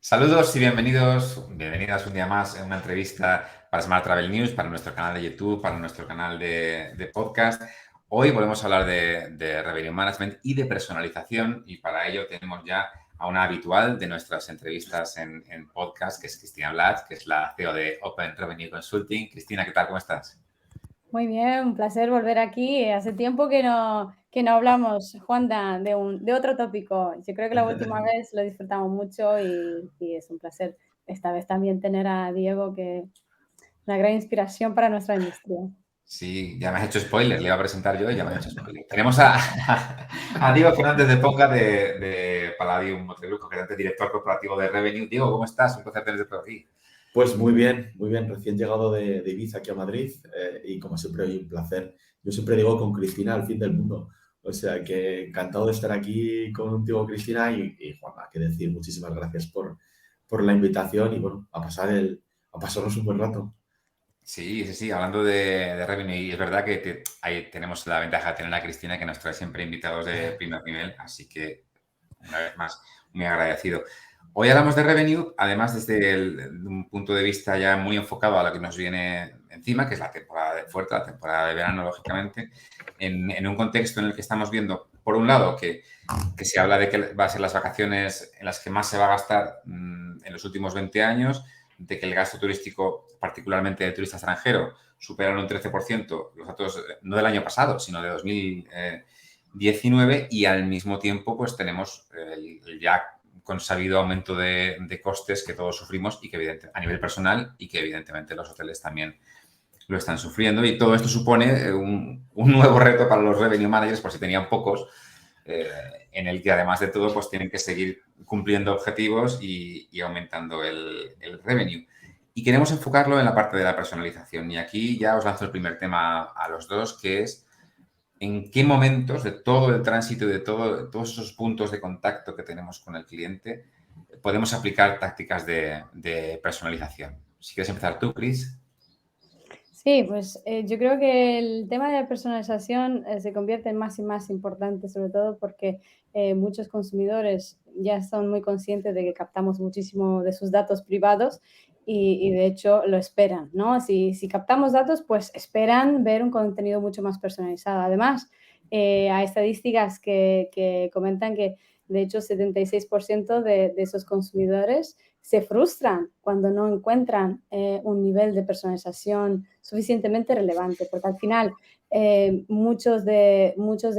Saludos y bienvenidas un día más en una entrevista para Smart Travel News, para nuestro canal de YouTube, para nuestro canal de podcast. Hoy volvemos a hablar de Revenue Management y de personalización, y para ello tenemos ya a una habitual de nuestras entrevistas en podcast, que es Cristina Blatz, que es la CEO de Open Revenue Consulting. Cristina, ¿qué tal? ¿Cómo estás? Muy bien, un placer volver aquí. Hace tiempo que no hablamos, Juanda, de otro tópico. Yo creo que la última vez lo disfrutamos mucho y es un placer esta vez también tener a Diego, que es una gran inspiración para nuestra industria. Sí, ya me has hecho spoiler, le iba a presentar yo y ya me has hecho spoiler. Tenemos a Diego Fernández de Ponga de Palladium Motor Group, gerente director corporativo de Revenue. Diego, ¿cómo estás? Un placer tenerte por aquí. Pues muy bien, muy bien. Recién llegado de Ibiza aquí a Madrid y como siempre hoy un placer. Yo siempre digo con Cristina al fin del mundo. O sea que encantado de estar aquí contigo, Cristina, y Juanma, qué decir, muchísimas gracias por la invitación y bueno, a pasarnos un buen rato. Sí, sí, sí, hablando de Revenue, y es verdad que ahí tenemos la ventaja de tener a Cristina, que nos trae siempre invitados de primer nivel, así que una vez más, muy agradecido. Hoy hablamos de Revenue, además desde un punto de vista ya muy enfocado a lo que nos viene encima, que es la temporada de fuerte, la temporada de verano, lógicamente, en un contexto en el que estamos viendo, por un lado, que se habla de que va a ser las vacaciones en las que más se va a gastar en los últimos 20 años, de que el gasto turístico, particularmente de turista extranjero, supera un 13%, los datos no del año pasado, sino de 2019, y al mismo tiempo pues tenemos el ya consabido aumento de costes que todos sufrimos y que evidentemente a nivel personal, y que evidentemente los hoteles también lo están sufriendo, y todo esto supone un nuevo reto para los revenue managers, por si tenían pocos, en el que además de todo pues tienen que seguir cumpliendo objetivos y aumentando el revenue. Y queremos enfocarlo en la parte de la personalización. Y aquí ya os lanzo el primer tema a los dos, que es en qué momentos de todo el tránsito y de todos esos puntos de contacto que tenemos con el cliente podemos aplicar tácticas de personalización. Si quieres empezar tú, Chris. Sí, pues yo creo que el tema de la personalización se convierte en más y más importante, sobre todo porque muchos consumidores ya son muy conscientes de que captamos muchísimo de sus datos privados y de hecho lo esperan, ¿no? Si captamos datos, pues esperan ver un contenido mucho más personalizado. Además, hay estadísticas que comentan que de hecho 76% de esos consumidores se frustran cuando no encuentran un nivel de personalización suficientemente relevante, porque al final muchos de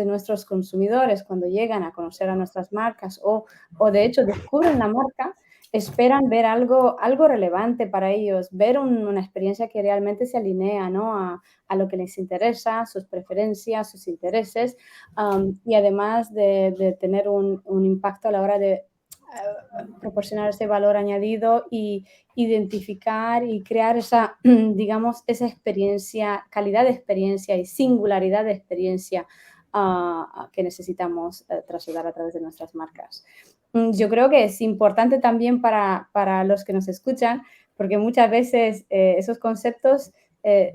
nuestros consumidores, cuando llegan a conocer a nuestras marcas o de hecho descubren la marca, esperan ver algo relevante para ellos, ver una experiencia que realmente se alinea, ¿no?, a lo que les interesa, sus preferencias, sus intereses, y además de tener un impacto a la hora de proporcionar ese valor añadido y identificar y crear esa, digamos, esa experiencia, calidad de experiencia y singularidad de experiencia que necesitamos trasladar a través de nuestras marcas. Yo creo que es importante también para los que nos escuchan, porque muchas veces esos conceptos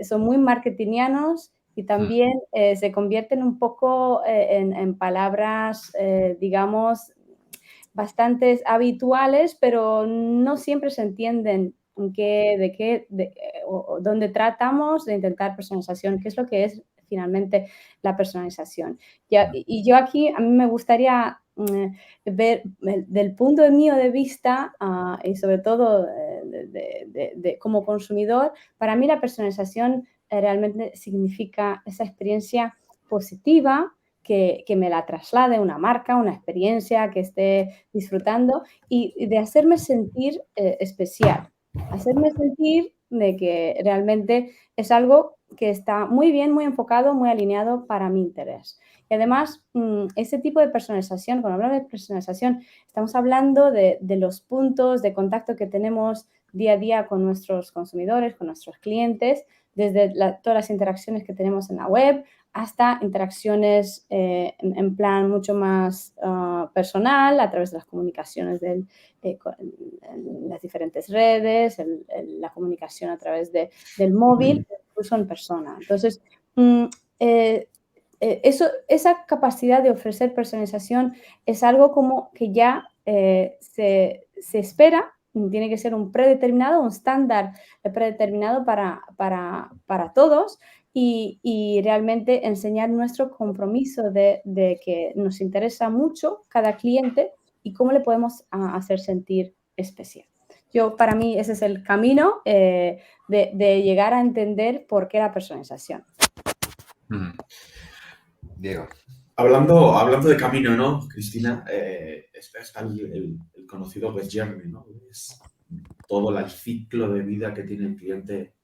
son muy marketingianos y también se convierten un poco en palabras, digamos, bastantes habituales, pero no siempre se entienden o dónde tratamos de intentar personalización, qué es lo que es finalmente la personalización. Y yo aquí, a mí me gustaría ver del punto mío de vista y sobre todo como consumidor, para mí la personalización realmente significa esa experiencia positiva que me la traslade una marca, una experiencia que esté disfrutando y de hacerme sentir especial, hacerme sentir de que realmente es algo que está muy bien, muy enfocado, muy alineado para mi interés. Y además, ese tipo de personalización, cuando hablamos de personalización, estamos hablando de los puntos de contacto que tenemos día a día con nuestros consumidores, con nuestros clientes, desde todas las interacciones que tenemos en la web, hasta interacciones en plan mucho más personal, a través de las comunicaciones en las diferentes redes, la comunicación a través del móvil, incluso en persona. Entonces, eh, esa capacidad de ofrecer personalización es algo como que ya se espera tiene que ser un predeterminado, un estándar predeterminado para todos y realmente enseñar nuestro compromiso de que nos interesa mucho cada cliente y cómo le podemos hacer sentir especial. Para mí, ese es el camino de llegar a entender por qué la personalización. Diego. Hablando de camino, ¿no, Cristina? Está el conocido Best Journey, ¿no? Es todo el ciclo de vida que tiene el cliente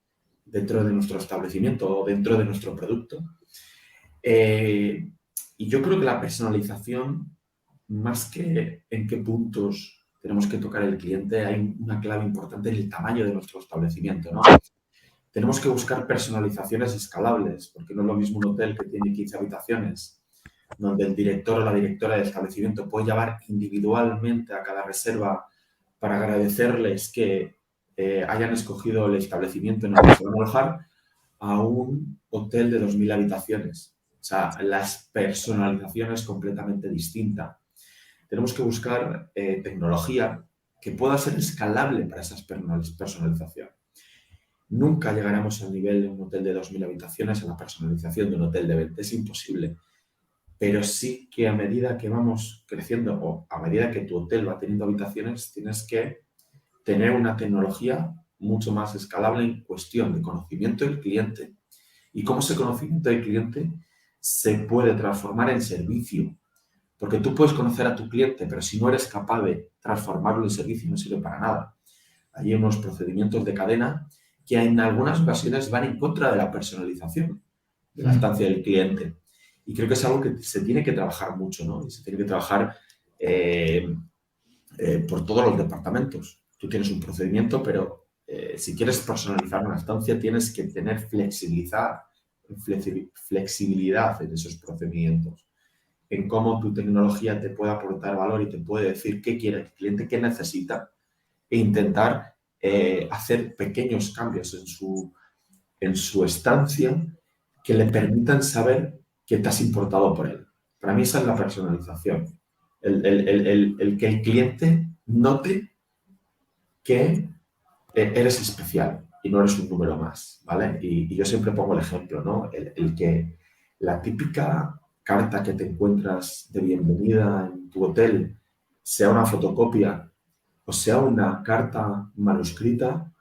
dentro de nuestro establecimiento o dentro de nuestro producto. Y yo creo que la personalización, más que en qué puntos tenemos que tocar el cliente, hay una clave importante en el tamaño de nuestro establecimiento, ¿no? Tenemos que buscar personalizaciones escalables, porque no es lo mismo un hotel que tiene 15 habitaciones, donde el director o la directora del establecimiento puede llamar individualmente a cada reserva para agradecerles que hayan escogido el establecimiento en el que se van a alojar, a un hotel de 2.000 habitaciones. O sea, la personalización es completamente distinta. Tenemos que buscar tecnología que pueda ser escalable para esa personalización. Nunca llegaremos al nivel de un hotel de 2.000 habitaciones en la personalización de un hotel de 20. Es imposible. Pero sí que a medida que vamos creciendo o a medida que tu hotel va teniendo habitaciones, tienes que tener una tecnología mucho más escalable en cuestión de conocimiento del cliente y cómo ese conocimiento del cliente se puede transformar en servicio. Porque tú puedes conocer a tu cliente, pero si no eres capaz de transformarlo en servicio, no sirve para nada. Hay unos procedimientos de cadena que en algunas ocasiones van en contra de la personalización de la estancia del cliente. Y creo que es algo que se tiene que trabajar mucho, ¿no? Y se tiene que trabajar por todos los departamentos. Tú tienes un procedimiento, pero si quieres personalizar una estancia, tienes que tener flexibilidad en esos procedimientos, en cómo tu tecnología te puede aportar valor y te puede decir qué quiere el cliente, qué necesita, e intentar hacer pequeños cambios en su estancia que le permitan saber que te has importado por él. Para mí esa es la personalización. El que el cliente note que eres especial y no eres un número más, ¿vale? Y yo siempre pongo el ejemplo, ¿no? El que la típica carta que te encuentras de bienvenida en tu hotel sea una fotocopia o sea una carta manuscrita,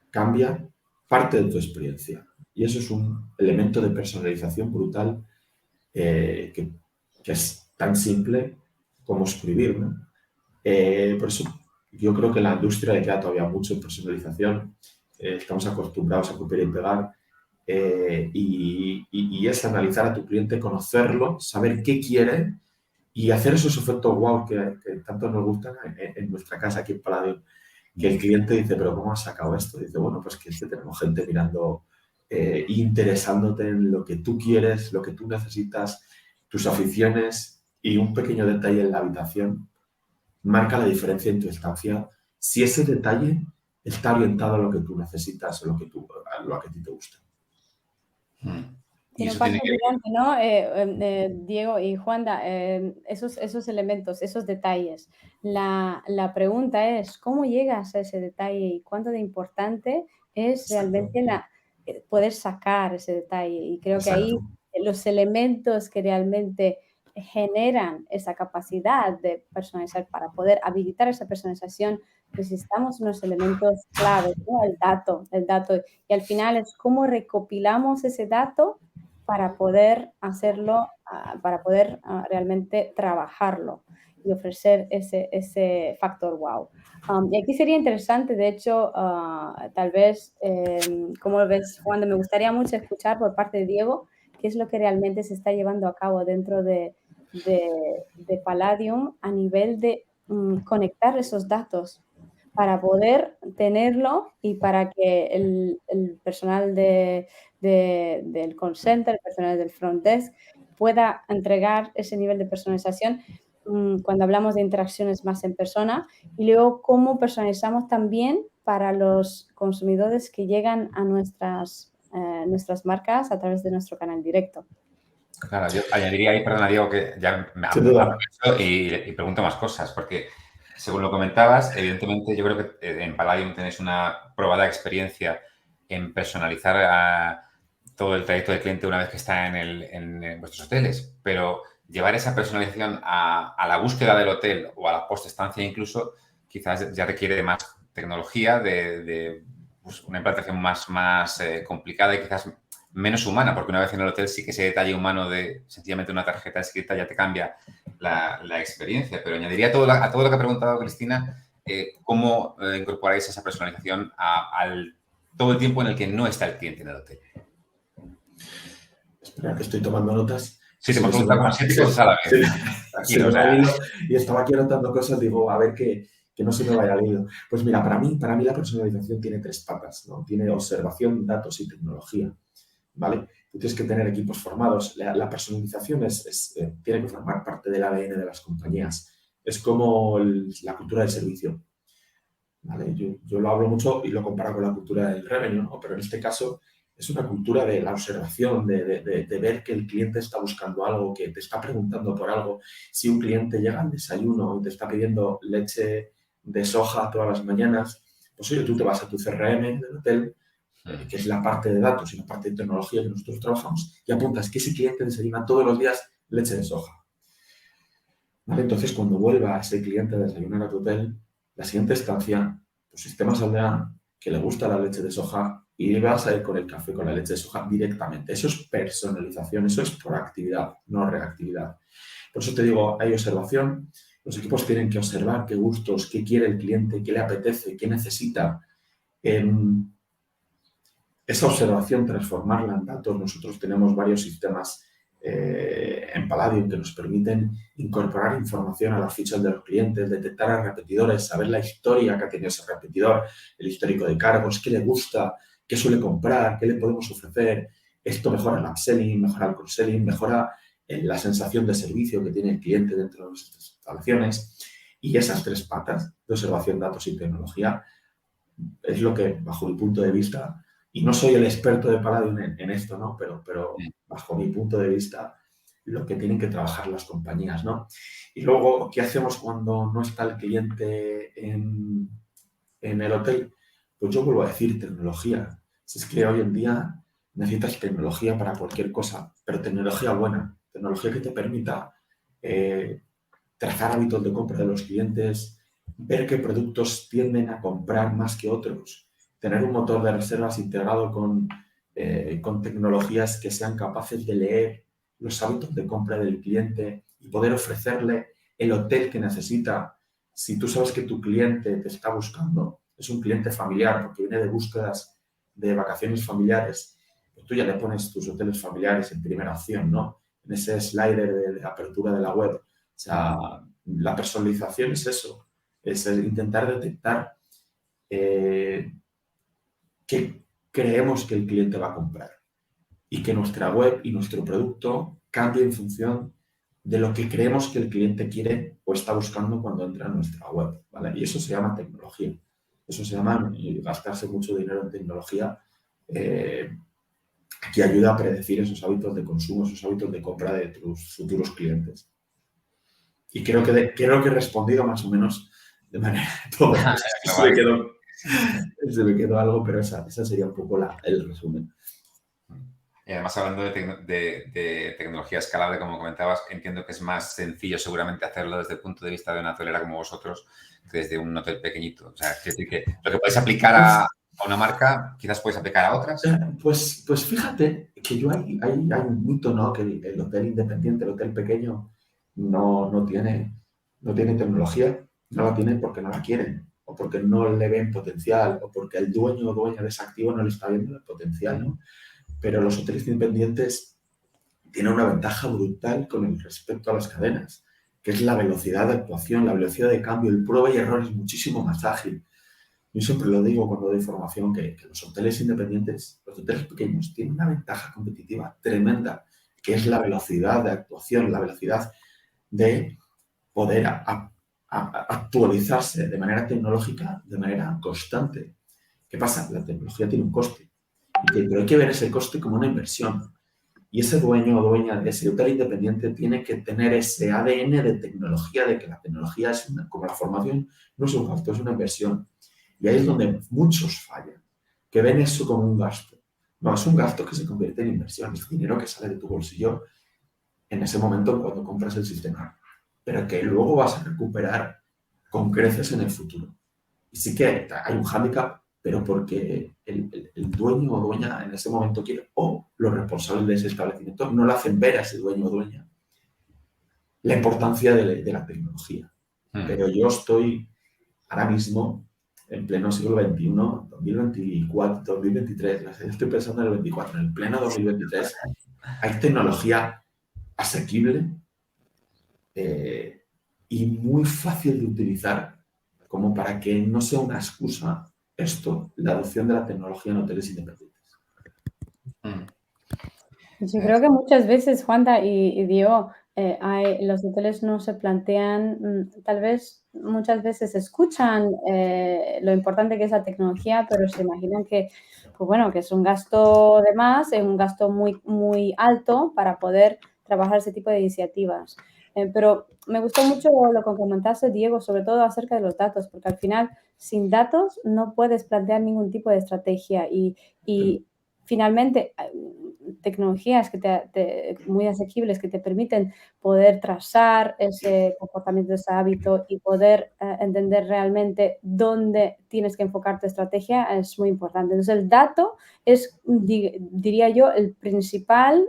cambia parte de tu experiencia. Y eso es un elemento de personalización brutal que es tan simple como escribir, ¿no? Por eso yo creo que en la industria le queda todavía mucho en personalización. Estamos acostumbrados a copiar y pegar. Y es analizar a tu cliente, conocerlo, saber qué quiere y hacer esos efectos wow que tanto nos gustan en nuestra casa aquí en Palladium. Que el cliente dice, pero ¿cómo has sacado esto? Dice, bueno, pues que tenemos gente mirando, interesándote en lo que tú quieres, lo que tú necesitas, tus aficiones y un pequeño detalle en la habitación marca la diferencia en tu estancia si ese detalle está orientado a lo que tú necesitas o a lo que a ti te gusta. Y eso tiene que... ¿no? Diego y Juanda, esos elementos, esos detalles. La pregunta es, ¿cómo llegas a ese detalle y cuánto de importante es realmente poder sacar ese detalle? Y creo que ahí los elementos que realmente generan esa capacidad de personalizar, para poder habilitar esa personalización, necesitamos unos elementos claves, ¿no? El dato. Y al final es cómo recopilamos ese dato para poder hacerlo, para poder realmente trabajarlo y ofrecer ese factor wow. Y aquí sería interesante, de hecho, tal vez, ¿cómo lo ves, Juan? Me gustaría mucho escuchar por parte de Diego qué es lo que realmente se está llevando a cabo dentro de Palladium a nivel de conectar esos datos para poder tenerlo y para que el personal del call center, el personal del front desk pueda entregar ese nivel de personalización cuando hablamos de interacciones más en persona, y luego cómo personalizamos también para los consumidores que llegan a nuestras marcas a través de nuestro canal directo. Claro, yo añadiría ahí, perdona Diego, que ya me aprovecho y pregunto más cosas, porque Según lo comentabas, evidentemente yo creo que en Palladium tenéis una probada experiencia en personalizar todo el trayecto del cliente una vez que está en vuestros hoteles, pero llevar esa personalización a la búsqueda del hotel o a la postestancia incluso, quizás ya requiere de más tecnología, de pues, una implantación más complicada y quizás menos humana, porque una vez en el hotel sí que ese detalle humano de sencillamente una tarjeta escrita ya te cambia la experiencia. Pero añadiría a todo lo que ha preguntado Cristina, cómo incorporáis esa personalización al todo el tiempo en el que no está el cliente en el hotel. Espera, que estoy tomando notas. Sí, te puedo preguntar como 7 cosas a la vez. Se me va el hilo y estaba aquí anotando cosas, digo, a ver que no se me vaya el hilo. Pues mira, para mí la personalización tiene 3 patas, ¿no? Tiene observación, datos y tecnología, ¿vale? Tú tienes que tener equipos formados. La personalización tiene que formar parte del ADN de las compañías. Es como la cultura del servicio, ¿vale? Yo lo hablo mucho y lo comparo con la cultura del revenue, ¿no? Pero en este caso es una cultura de la observación, de ver que el cliente está buscando algo, que te está preguntando por algo. Si un cliente llega al desayuno y te está pidiendo leche de soja todas las mañanas, pues oye, tú te vas a tu CRM del hotel, que es la parte de datos y la parte de tecnología que nosotros trabajamos, y apuntas que ese cliente desayuna todos los días leche de soja. ¿Vale? Entonces, cuando vuelva ese cliente a desayunar a tu hotel, la siguiente estancia, tu sistema saldrá que le gusta la leche de soja y vas a ir con el café con la leche de soja directamente. Eso es personalización, eso es proactividad, no reactividad. Por eso te digo, hay observación. Los equipos tienen que observar qué gustos, qué quiere el cliente, qué le apetece, qué necesita. Esa observación, transformarla en datos. Nosotros tenemos varios sistemas en Palladium que nos permiten incorporar información a las fichas de los clientes, detectar a repetidores, saber la historia que ha tenido ese repetidor, el histórico de cargos, qué le gusta, qué suele comprar, qué le podemos ofrecer. Esto mejora el upselling, mejora el cross-selling, mejora la sensación de servicio que tiene el cliente dentro de nuestras instalaciones. Y esas 3 patas de observación, datos y tecnología es lo que, bajo mi punto de vista, y no soy el experto de Palladium en esto, ¿no? Pero bajo mi punto de vista, lo que tienen que trabajar las compañías, ¿no? Y luego, ¿qué hacemos cuando no está el cliente en el hotel? Pues yo vuelvo a decir tecnología. Si es que hoy en día necesitas tecnología para cualquier cosa, pero tecnología buena, tecnología que te permita trazar hábitos de compra de los clientes, ver qué productos tienden a comprar más que otros, tener un motor de reservas integrado con tecnologías que sean capaces de leer los hábitos de compra del cliente y poder ofrecerle el hotel que necesita. Si tú sabes que tu cliente te está buscando, es un cliente familiar porque viene de búsquedas de vacaciones familiares, pues tú ya le pones tus hoteles familiares en primera opción, ¿no? En ese slider de apertura de la web. O sea, la personalización es eso, es intentar detectar qué creemos que el cliente va a comprar y que nuestra web y nuestro producto cambie en función de lo que creemos que el cliente quiere o está buscando cuando entra a nuestra web, ¿vale? Y eso se llama tecnología. Eso se llama gastarse mucho dinero en tecnología que ayuda a predecir esos hábitos de consumo, esos hábitos de compra de tus futuros clientes. Y creo que he respondido más o menos de manera todo. Se me quedó algo, pero esa sería un poco el resumen. Y además, hablando de tecnología escalable, como comentabas, entiendo que es más sencillo seguramente hacerlo desde el punto de vista de una hotelera como vosotros que desde un hotel pequeñito. O sea, es decir, que lo que podéis aplicar a una marca, quizás podéis aplicar a otras. Pues fíjate que hay un mito, ¿no? Que el hotel independiente, el hotel pequeño, no tiene tecnología, no la tiene porque no la quieren, o porque no le ven potencial, o porque el dueño o dueña de ese activo no le está viendo el potencial, ¿no? Pero los hoteles independientes tienen una ventaja brutal con respecto a las cadenas, que es la velocidad de actuación, la velocidad de cambio, el prueba y error es muchísimo más ágil. Yo siempre lo digo cuando doy formación, que los hoteles independientes, los hoteles pequeños, tienen una ventaja competitiva tremenda, que es la velocidad de actuación, la velocidad de poder actualizarse de manera tecnológica, de manera constante. ¿Qué pasa? La tecnología tiene un coste, pero hay que ver ese coste como una inversión. Y ese dueño o dueña de ese hotel independiente tiene que tener ese ADN de tecnología, de que la tecnología es como la formación, no es un gasto, es una inversión. Y ahí es donde muchos fallan, que ven eso como un gasto. No, es un gasto que se convierte en inversión, es dinero que sale de tu bolsillo en ese momento cuando compras el sistema, pero que luego vas a recuperar con creces en el futuro. Y sí que hay un hándicap, pero porque el dueño o dueña en ese momento quiere, o los responsables de ese establecimiento no le hacen ver a ese dueño o dueña la importancia de la tecnología. Pero yo estoy ahora mismo en pleno siglo XXI, 2024, 2023, estoy pensando en el 24, en el pleno 2023, hay tecnología asequible y muy fácil de utilizar como para que no sea una excusa esto, la adopción de la tecnología en hoteles independientes. Yo creo que muchas veces, Juanda y Dio, los hoteles no se plantean, tal vez muchas veces escuchan lo importante que es la tecnología, pero se imaginan que, pues bueno, que es un gasto de más, es un gasto muy, muy alto para poder trabajar ese tipo de iniciativas. Pero me gustó mucho lo que comentaste, Diego, sobre todo acerca de los datos, porque al final, sin datos, no puedes plantear ningún tipo de estrategia y finalmente, tecnologías muy asequibles que te permiten poder trazar ese comportamiento, ese hábito y poder entender realmente dónde tienes que enfocar tu estrategia es muy importante. Entonces, el dato es, diría yo, el principal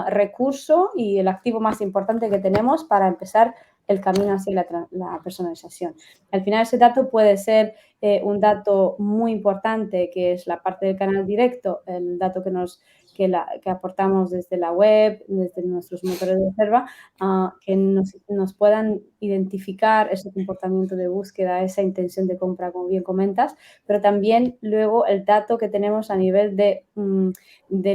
recurso y el activo más importante que tenemos para empezar el camino hacia la personalización. Al final, ese dato puede ser un dato muy importante, que es la parte del canal directo, el dato que aportamos desde la web, desde nuestros motores de reserva, que nos puedan identificar ese comportamiento de búsqueda, esa intención de compra, como bien comentas, pero también luego el dato que tenemos a nivel de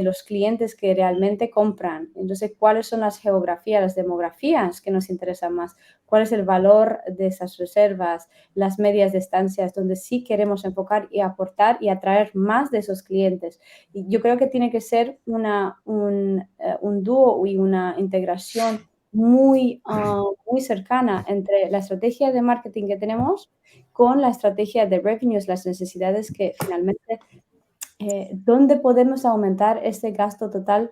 los clientes que realmente compran. Entonces, ¿cuáles son las geografías, las demografías que nos interesan más? ¿Cuál es el valor de esas reservas, las medias distancias, donde sí queremos enfocar y aportar y atraer más de esos clientes? Y yo creo que tiene que ser un dúo y una integración muy cercana entre la estrategia de marketing que tenemos con la estrategia de revenues, las necesidades que finalmente, dónde podemos aumentar ese gasto total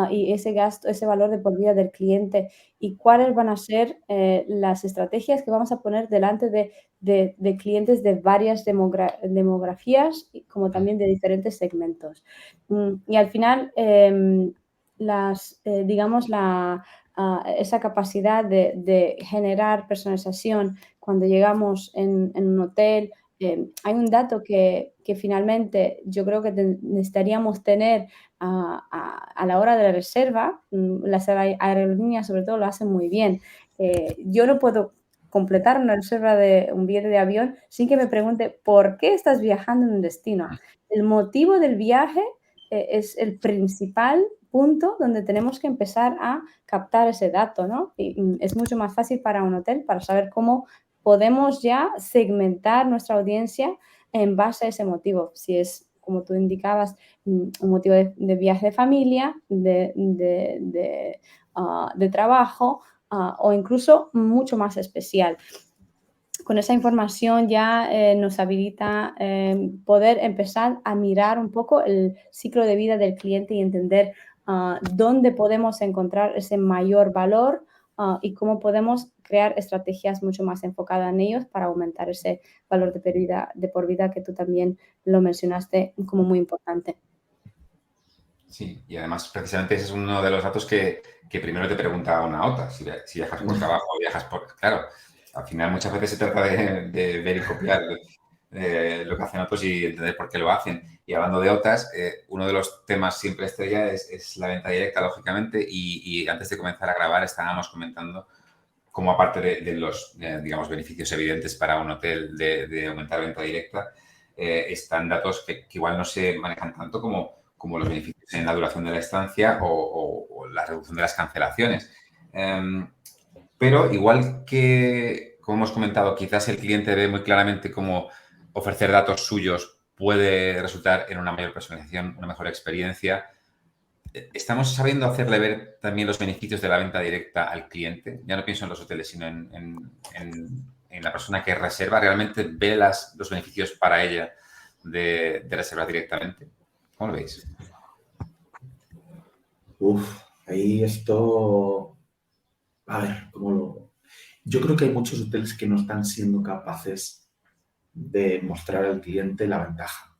y ese valor de por vida del cliente y cuáles van a ser las estrategias que vamos a poner delante de clientes de varias demografías, como también de diferentes segmentos. Y al final, digamos, esa capacidad de generar personalización cuando llegamos en un hotel. Hay un dato que finalmente yo creo que necesitaríamos tener a la hora de la reserva. Las aerolíneas sobre todo lo hacen muy bien. Yo no puedo completar una reserva de un billete de avión sin que me pregunte ¿por qué estás viajando en un destino? El motivo del viaje es el principal punto donde tenemos que empezar a captar ese dato, ¿no? Y es mucho más fácil para un hotel para saber cómo podemos ya segmentar nuestra audiencia en base a ese motivo. Si es, como tú indicabas, un motivo de viaje de familia, de trabajo o incluso mucho más especial. Con esa información ya nos habilita poder empezar a mirar un poco el ciclo de vida del cliente y entender dónde podemos encontrar ese mayor valor y cómo podemos crear estrategias mucho más enfocadas en ellos para aumentar ese valor de por vida que tú también lo mencionaste como muy importante. Sí, y además precisamente ese es uno de los datos que primero te pregunta una OTA, si viajas por trabajo o viajas por... Claro, al final muchas veces se trata de ver y copiar lo que hacen otros y entender por qué lo hacen. Y hablando de OTAs, uno de los temas siempre estrella es la venta directa, lógicamente, y antes de comenzar a grabar estábamos comentando cómo aparte de los, digamos, beneficios evidentes para un hotel de aumentar venta directa, están datos que igual no se manejan tanto como los beneficios en la duración de la estancia o la reducción de las cancelaciones. Pero igual que, como hemos comentado, quizás el cliente ve muy claramente cómo ofrecer datos suyos puede resultar en una mayor personalización, una mejor experiencia. estamos sabiendo hacerle ver también los beneficios de la venta directa al cliente. Ya no pienso en los hoteles, sino en la persona que reserva. Realmente ve los beneficios para ella de reservar directamente. ¿Cómo lo veis? Ahí esto... A ver, yo creo que hay muchos hoteles que no están siendo capaces de mostrar al cliente la ventaja.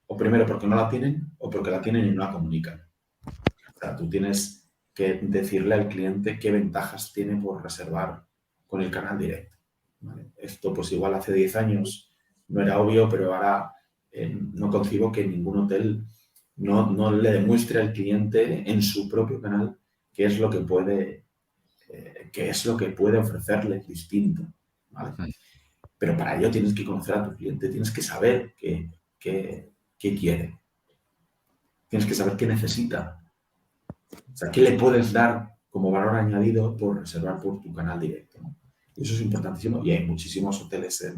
O primero porque no la tienen, o porque la tienen y no la comunican. O sea, tú tienes que decirle al cliente qué ventajas tiene por reservar con el canal directo, ¿vale? Esto pues igual hace 10 años no era obvio, pero ahora no concibo que ningún hotel no le demuestre al cliente en su propio canal qué es lo que puede ofrecerle distinto, ¿vale? Pero para ello tienes que conocer a tu cliente, tienes que saber qué quiere, tienes que saber qué necesita. O sea, ¿qué le puedes dar como valor añadido por reservar por tu canal directo, ¿no? Y eso es importantísimo. Y hay muchísimos hoteles,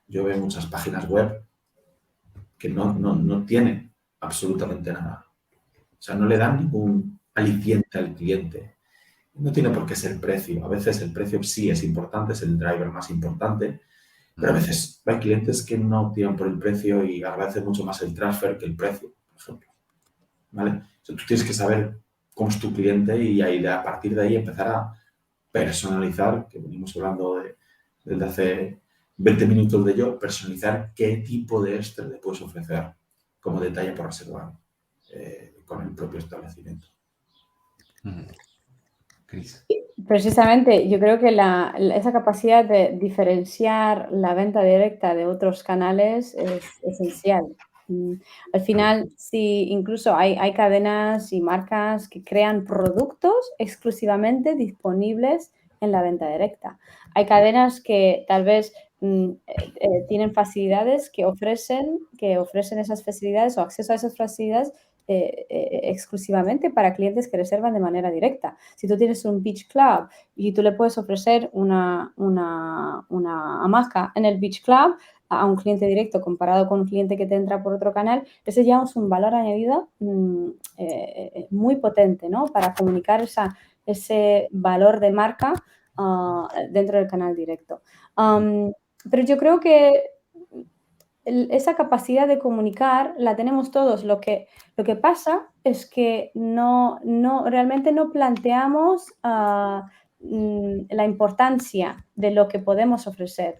yo veo muchas páginas web que no tienen absolutamente nada. O sea, no le dan ningún aliciente al cliente. No tiene por qué ser precio. A veces el precio sí es importante, es el driver más importante, pero a veces hay clientes que no tiran por el precio y agradecen mucho más el transfer que el precio, por ejemplo, ¿vale? O sea, tú tienes que saber cómo es tu cliente y a partir de ahí empezar a personalizar, que venimos hablando desde hace 20 minutos de ello, personalizar qué tipo de extra le puedes ofrecer como detalle por reservar con el propio establecimiento. Cris. Precisamente, yo creo que esa capacidad de diferenciar la venta directa de otros canales es esencial. Al final, sí, incluso hay cadenas y marcas que crean productos exclusivamente disponibles en la venta directa. Hay cadenas que tal vez tienen facilidades que ofrecen esas facilidades o acceso a esas facilidades exclusivamente para clientes que reservan de manera directa. Si tú tienes un beach club y tú le puedes ofrecer una hamaca en el beach club a un cliente directo comparado con un cliente que te entra por otro canal, ese ya es un valor añadido muy potente, ¿no? Para comunicar ese valor de marca dentro del canal directo. Pero yo creo que esa capacidad de comunicar la tenemos todos. Lo que pasa es que realmente no planteamos la importancia de lo que podemos ofrecer.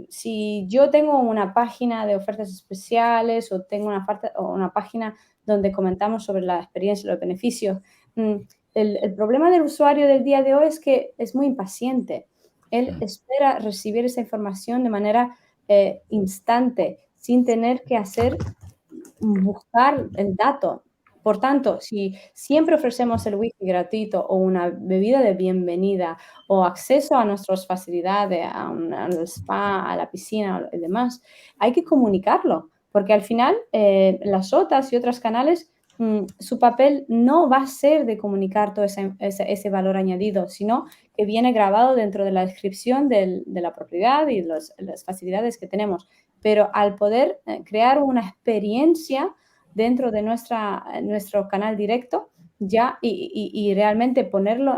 Si yo tengo una página de ofertas especiales o tengo una página donde comentamos sobre la experiencia y los beneficios, el problema del usuario del día de hoy es que es muy impaciente. Él espera recibir esa información de manera instante, sin tener que buscar el dato. Por tanto, si siempre ofrecemos el wifi gratuito o una bebida de bienvenida o acceso a nuestras facilidades, al spa, a la piscina y demás, hay que comunicarlo, porque al final las OTAs y otros canales, su papel no va a ser de comunicar todo ese valor añadido, sino que viene grabado dentro de la descripción de la propiedad y las facilidades que tenemos. Pero al poder crear una experiencia dentro de nuestro canal directo ya y realmente ponerlo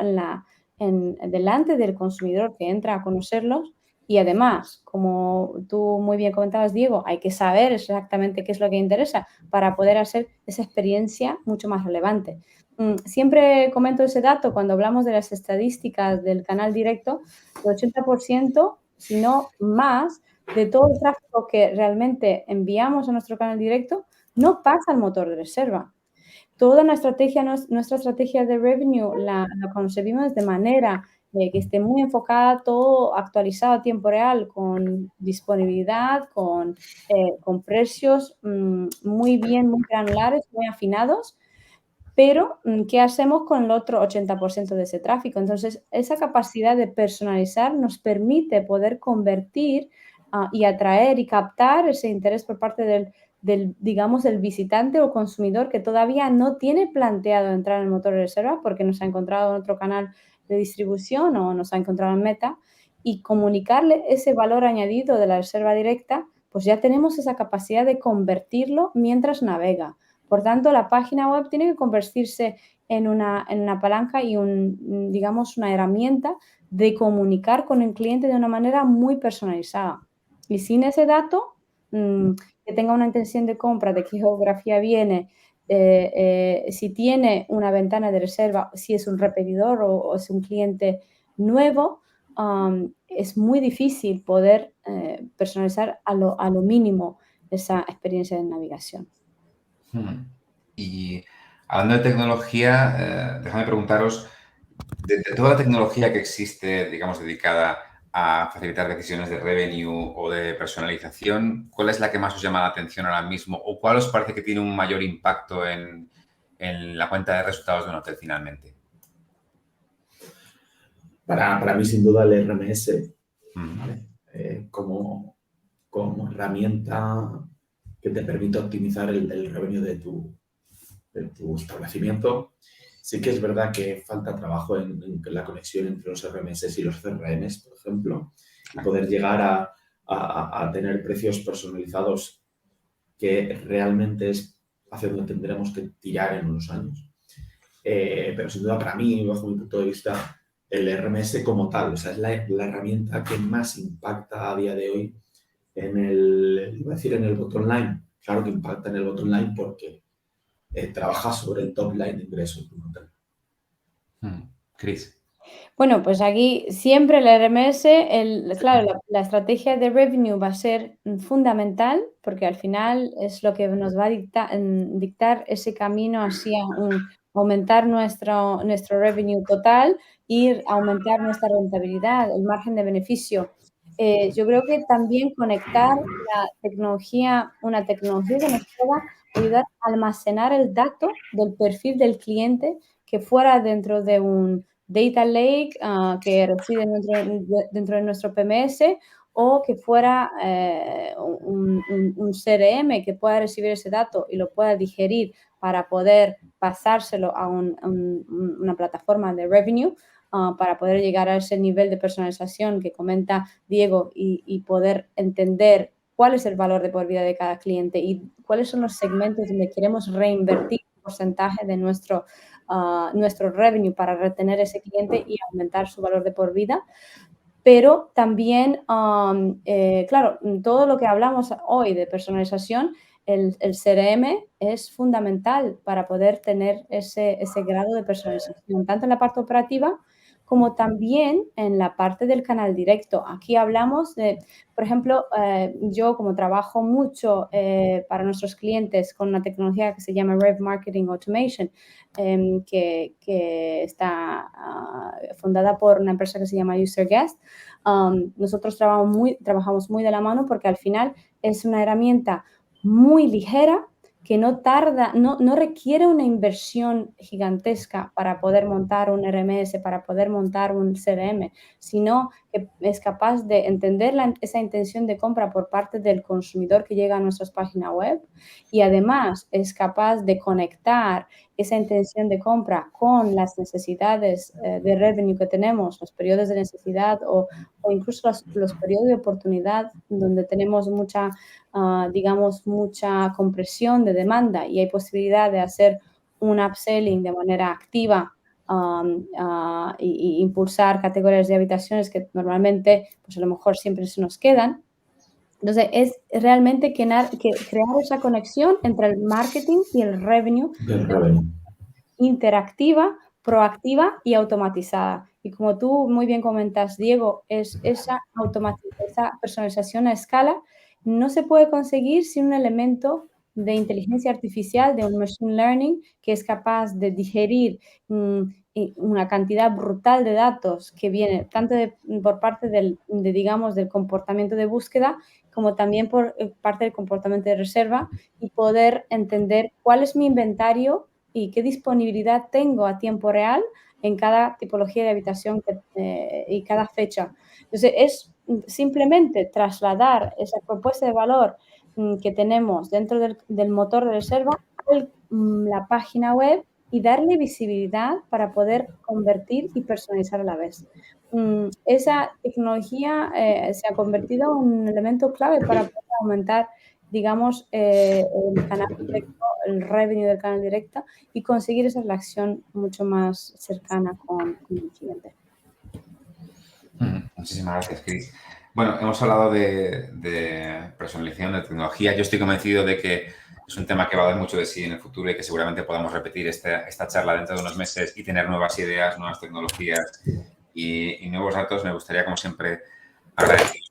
delante del consumidor que entra a conocerlos. Y además, como tú muy bien comentabas, Diego, hay que saber exactamente qué es lo que interesa para poder hacer esa experiencia mucho más relevante. Siempre comento ese dato cuando hablamos de las estadísticas del canal directo, el 80%, si no más, de todo el tráfico que realmente enviamos a nuestro canal directo no pasa al motor de reserva. Toda nuestra estrategia de revenue la concebimos de manera que esté muy enfocada, todo actualizado a tiempo real, con disponibilidad, con precios muy bien, muy granulares, muy afinados. Pero, ¿qué hacemos con el otro 80% de ese tráfico? Entonces, esa capacidad de personalizar nos permite poder convertir y atraer y captar ese interés por parte digamos, del visitante o consumidor que todavía no tiene planteado entrar en el motor de reserva porque nos ha encontrado en otro canal de distribución o nos ha encontrado en Meta, y comunicarle ese valor añadido de la reserva directa, pues ya tenemos esa capacidad de convertirlo mientras navega. Por tanto, la página web tiene que convertirse en una palanca y digamos, una herramienta de comunicar con el cliente de una manera muy personalizada. Y sin ese dato, que tenga una intención de compra, de qué geografía viene, si tiene una ventana de reserva, si es un repetidor o es un cliente nuevo, es muy difícil poder personalizar a lo mínimo esa experiencia de navegación. Y hablando de tecnología, déjame preguntaros, de toda la tecnología que existe, digamos, dedicada a facilitar decisiones de revenue o de personalización, ¿cuál es la que más os llama la atención ahora mismo? ¿O cuál os parece que tiene un mayor impacto en la cuenta de resultados de un hotel finalmente? Para mí, sin duda, el RMS, Mm. ¿vale? Como herramienta que te permite optimizar el revenue de tu establecimiento. Sí que es verdad que falta trabajo en la conexión entre los RMS y los CRMs, por ejemplo, y poder llegar a tener precios personalizados, que realmente es hacia donde tendremos que tirar en unos años. Pero sin duda, para mí, bajo mi punto de vista, el RMS como tal, o sea, es la herramienta que más impacta a día de hoy iba a decir en el bottom line. Claro que impacta en el bottom line porque trabaja sobre el top line de ingresos de un hotel. Chris. Bueno, pues aquí siempre el RMS, claro, la estrategia de revenue va a ser fundamental porque al final es lo que nos va a dictar ese camino hacia aumentar nuestro revenue total y aumentar nuestra rentabilidad, el margen de beneficio. Yo creo que también conectar una tecnología que nos pueda ayudar a almacenar el dato del perfil del cliente que fuera dentro de un data lake que reside dentro de nuestro PMS o que fuera un CRM que pueda recibir ese dato y lo pueda digerir para poder pasárselo a una plataforma de revenue para poder llegar a ese nivel de personalización que comenta Diego y poder entender cuál es el valor de por vida de cada cliente y cuáles son los segmentos donde queremos reinvertir un porcentaje de nuestro revenue para retener ese cliente y aumentar su valor de por vida. Pero también, claro, todo lo que hablamos hoy de personalización, el CRM es fundamental para poder tener ese grado de personalización, tanto en la parte operativa como también en la parte del canal directo. Aquí hablamos de, por ejemplo, yo como trabajo mucho para nuestros clientes con una tecnología que se llama Rev Marketing Automation, que está fundada por una empresa que se llama UserGuest. Nosotros trabajamos muy de la mano porque al final es una herramienta muy ligera que no requiere una inversión gigantesca para poder montar un RMS, para poder montar un CRM, sino que es capaz de entender esa intención de compra por parte del consumidor que llega a nuestras páginas web y además es capaz de conectar esa intención de compra con las necesidades de revenue que tenemos, los periodos de necesidad o incluso los periodos de oportunidad donde tenemos digamos, mucha compresión de demanda y hay posibilidad de hacer un upselling de manera activa y impulsar categorías de habitaciones que normalmente, pues a lo mejor siempre se nos quedan. Entonces, es realmente crear esa conexión entre el marketing y el revenue interactiva, proactiva y automatizada. Y como tú muy bien comentas, Diego, es esa personalización a escala no se puede conseguir sin un elemento de inteligencia artificial, de un machine learning que es capaz de digerir una cantidad brutal de datos que viene tanto por parte digamos, del comportamiento de búsqueda como también por parte del comportamiento de reserva y poder entender cuál es mi inventario y qué disponibilidad tengo a tiempo real en cada tipología de habitación y cada fecha. Entonces, es simplemente trasladar esa propuesta de valor que tenemos dentro del motor de reserva a la página web y darle visibilidad para poder convertir y personalizar a la vez. Esa tecnología se ha convertido en un elemento clave para poder aumentar, digamos, el canal directo el revenue del canal directa y conseguir esa relación mucho más cercana con el cliente. Muchísimas gracias, Cris. Bueno, hemos hablado de personalización, de tecnología. Yo estoy convencido de que es un tema que va a dar mucho de sí en el futuro y que seguramente podamos repetir esta charla dentro de unos meses y tener nuevas ideas, nuevas tecnologías y nuevos datos. Me gustaría, como siempre, agradecer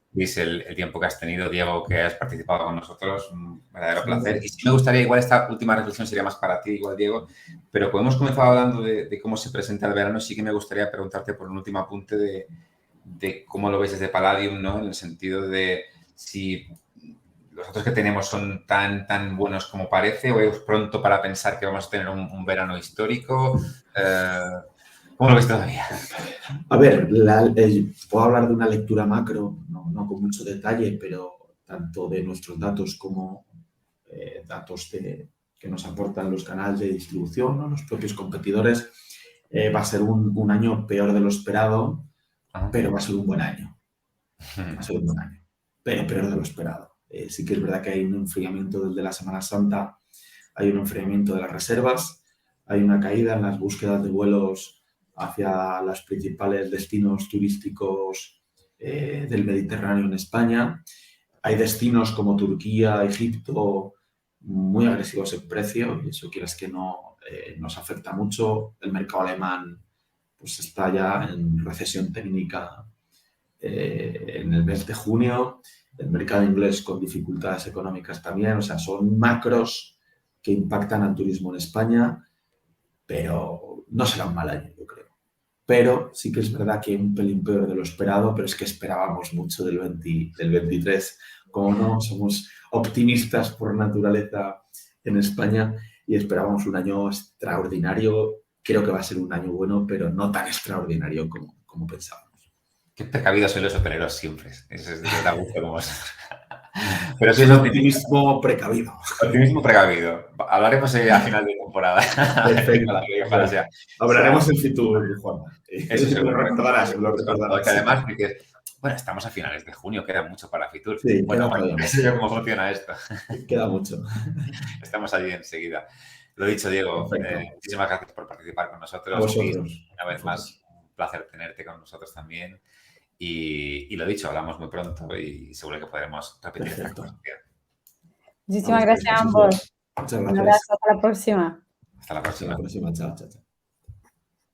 el tiempo que has tenido, Diego, que has participado con nosotros. Un verdadero placer. Y sí me gustaría, igual esta última reflexión sería más para ti, igual, Diego, pero como hemos comenzado hablando de cómo se presenta el verano, sí que me gustaría preguntarte por un último apunte de cómo lo ves desde Palladium, ¿no? En el sentido de si los datos que tenemos son tan buenos como parece o es pronto para pensar que vamos a tener un verano histórico. ¿Cómo lo ves todavía? A ver, puedo hablar de una lectura macro, no con mucho detalle, pero tanto de nuestros datos como datos que nos aportan los canales de distribución, ¿no? Los propios competidores, va a ser un año peor de lo esperado, pero va a ser un buen año. Va a ser un buen año, pero peor de lo esperado. Sí que es verdad que hay un enfriamiento desde la Semana Santa, hay un enfriamiento de las reservas, hay una caída en las búsquedas de vuelos hacia los principales destinos turísticos del Mediterráneo en España. Hay destinos como Turquía, Egipto, muy agresivos en precio y eso, quieras que no, nos afecta mucho. El mercado alemán pues está ya en recesión técnica en el mes de junio. El mercado inglés con dificultades económicas también. O sea, son macros que impactan al turismo en España, pero no será un mal año, yo creo. Pero sí que es verdad que un pelín peor de lo esperado, pero es que esperábamos mucho del 23. Como no, somos optimistas por naturaleza en España y esperábamos un año extraordinario. Creo que va a ser un año bueno, pero no tan extraordinario como pensábamos. Qué precavidos son los hoteleros siempre. Eso es de da gusto como Pero es un optimismo precavido. Optimismo precavido. Hablaremos a final de temporada. Perfecto. Ojalá Hablaremos en Fitur, Juan. Eso lo recordarás. Porque además, bueno, estamos a finales de junio, queda mucho para Fitur. Sí, bueno, no sé cómo funciona esto. Queda mucho. Estamos allí enseguida. Lo dicho, Diego, muchísimas gracias por participar con nosotros. A vosotros. Una vez más, un placer tenerte con nosotros también. Y lo dicho, hablamos muy pronto y seguro que podremos repetir esta conversación. Muchísimas gracias a ambos. Muchas gracias. Un abrazo, hasta la próxima. Hasta la próxima. Chao.